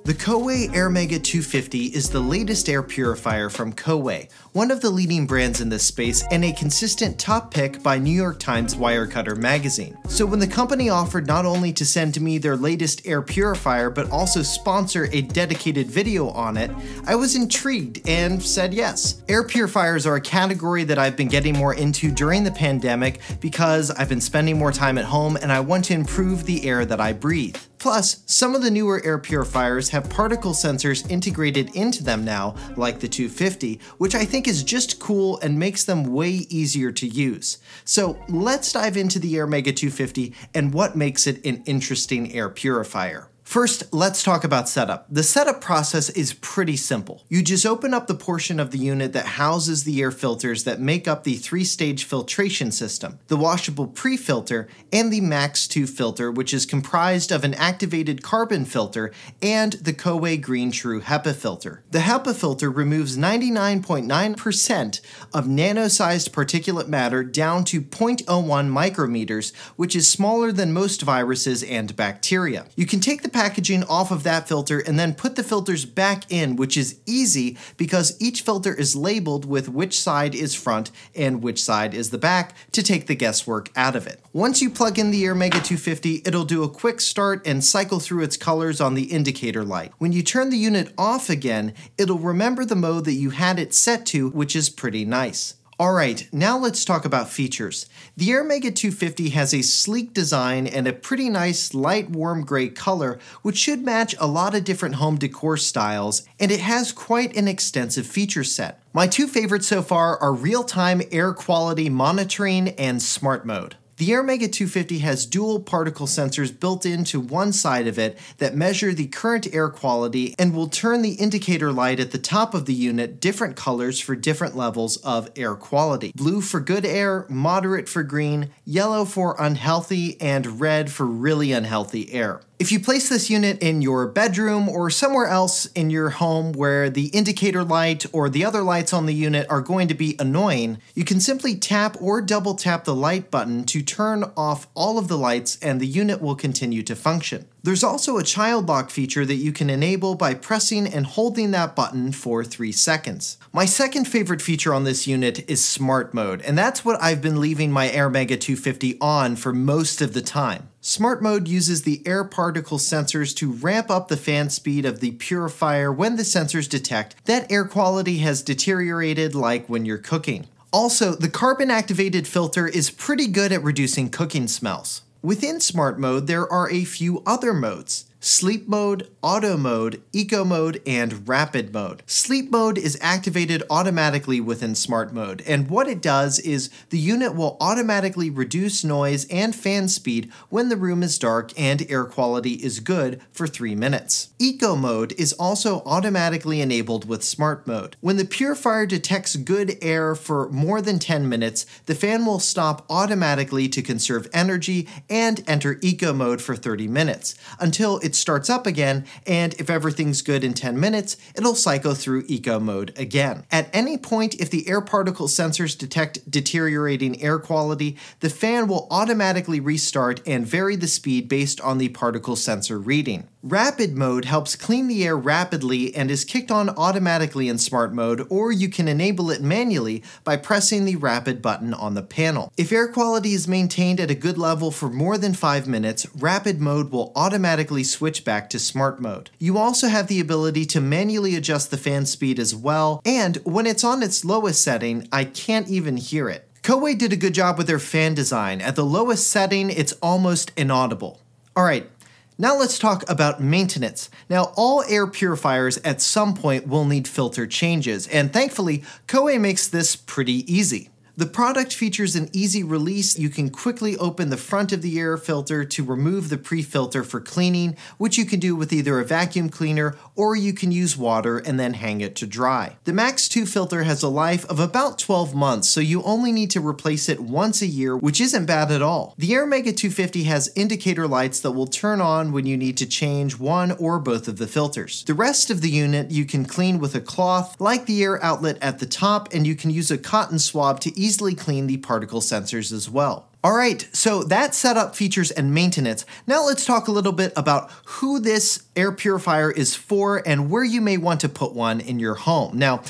The Coway Airmega 250 is the latest air purifier from Coway, one of the leading brands in this space and a consistent top pick by New York Times Wirecutter magazine. So when the company offered not only to send me their latest air purifier but also sponsor a dedicated video on it, I was intrigued and said yes. Air purifiers are a category that I've been getting more into during the pandemic because I've been spending more time at home and I want to improve the air that I breathe. Plus, some of the newer air purifiers have particle sensors integrated into them now, like the 250, which I think is just cool and makes them way easier to use. So let's dive into the Airmega 250 and what makes it an interesting air purifier. First, let's talk about setup. The setup process is pretty simple. You just open up the portion of the unit that houses the air filters that make up the three-stage filtration system, the washable pre-filter, and the Max 2 filter, which is comprised of an activated carbon filter and the Coway Green True HEPA filter. The HEPA filter removes 99.9% of nano-sized particulate matter down to 0.01 micrometers, which is smaller than most viruses and bacteria. You can take the packaging off of that filter and then put the filters back in, which is easy because each filter is labeled with which side is front and which side is the back to take the guesswork out of it. Once you plug in the Airmega 250, it'll do a quick start and cycle through its colors on the indicator light. When you turn the unit off again, it'll remember the mode that you had it set to, which is pretty nice. Alright, now let's talk about features. The Airmega 250 has a sleek design and a pretty nice light warm gray color, which should match a lot of different home decor styles, and it has quite an extensive feature set. My two favorites so far are real-time air quality monitoring and smart mode. The Airmega 250 has dual particle sensors built into one side of it that measure the current air quality and will turn the indicator light at the top of the unit different colors for different levels of air quality. Blue for good air, moderate for green, yellow for unhealthy, and red for really unhealthy air. If you place this unit in your bedroom or somewhere else in your home where the indicator light or the other lights on the unit are going to be annoying, you can simply tap or double tap the light button to turn off all of the lights and the unit will continue to function. There's also a child lock feature that you can enable by pressing and holding that button for 3 seconds. My second favorite feature on this unit is Smart Mode, and that's what I've been leaving my Airmega 250 on for most of the time. Smart Mode uses the air particle sensors to ramp up the fan speed of the purifier when the sensors detect that air quality has deteriorated, like when you're cooking. Also, the carbon-activated filter is pretty good at reducing cooking smells. Within Smart Mode, there are a few other modes: Sleep Mode, Auto Mode, Eco Mode, and Rapid Mode. Sleep Mode is activated automatically within Smart Mode, and what it does is the unit will automatically reduce noise and fan speed when the room is dark and air quality is good for 3 minutes. Eco Mode is also automatically enabled with Smart Mode. When the purifier detects good air for more than 10 minutes, the fan will stop automatically to conserve energy and enter Eco Mode for 30 minutes, until it starts up again, and if everything's good in 10 minutes, it'll cycle through Eco Mode again. At any point, if the air particle sensors detect deteriorating air quality, the fan will automatically restart and vary the speed based on the particle sensor reading. Rapid Mode helps clean the air rapidly and is kicked on automatically in Smart Mode, or you can enable it manually by pressing the Rapid button on the panel. If air quality is maintained at a good level for more than 5 minutes, Rapid Mode will automatically switch back to Smart Mode. You also have the ability to manually adjust the fan speed as well, and when it's on its lowest setting, I can't even hear it. Coway did a good job with their fan design. At the lowest setting, it's almost inaudible. Alright, now let's talk about maintenance. Now, all air purifiers at some point will need filter changes, and thankfully, Coway makes this pretty easy. The product features an easy release. You can quickly open the front of the air filter to remove the pre-filter for cleaning, which you can do with either a vacuum cleaner or you can use water and then hang it to dry. The Max 2 filter has a life of about 12 months, so you only need to replace it once a year, which isn't bad at all. The Airmega 250 has indicator lights that will turn on when you need to change one or both of the filters. The rest of the unit you can clean with a cloth, like the air outlet at the top, and you can use a cotton swab to easily clean the particle sensors as well. Alright, so that's setup, features, and maintenance. Now let's talk a little bit about who this air purifier is for and where you may want to put one in your home. Now,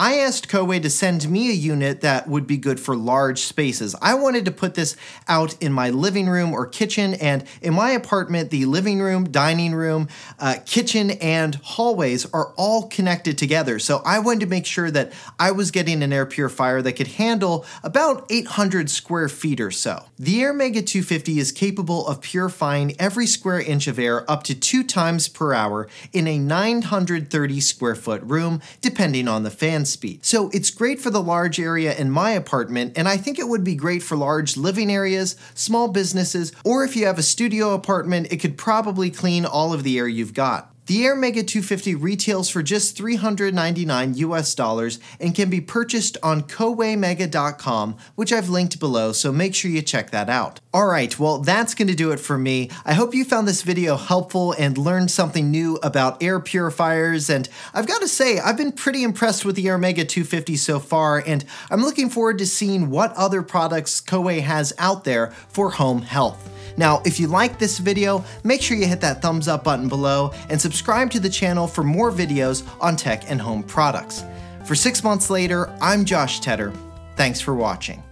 I asked Coway to send me a unit that would be good for large spaces. I wanted to put this out in my living room or kitchen, and in my apartment, the living room, dining room, kitchen, and hallways are all connected together. So I wanted to make sure that I was getting an air purifier that could handle about 800 square feet or so. The Airmega 250 is capable of purifying every square inch of air up to 2 times per hour in a 930 square foot room, depending on the fan speed. So it's great for the large area in my apartment, and I think it would be great for large living areas, small businesses, or if you have a studio apartment, it could probably clean all of the air you've got. The Airmega 250 retails for just $399 US and can be purchased on cowaymega.com, which I've linked below, so make sure you check that out. Alright, well that's going to do it for me. I hope you found this video helpful and learned something new about air purifiers, and I've got to say, I've been pretty impressed with the Airmega 250 so far, and I'm looking forward to seeing what other products Coway has out there for home health. Now, if you like this video, make sure you hit that thumbs up button below and subscribe to the channel for more videos on tech and home products. For 6 months later, I'm Josh Tedder. Thanks for watching.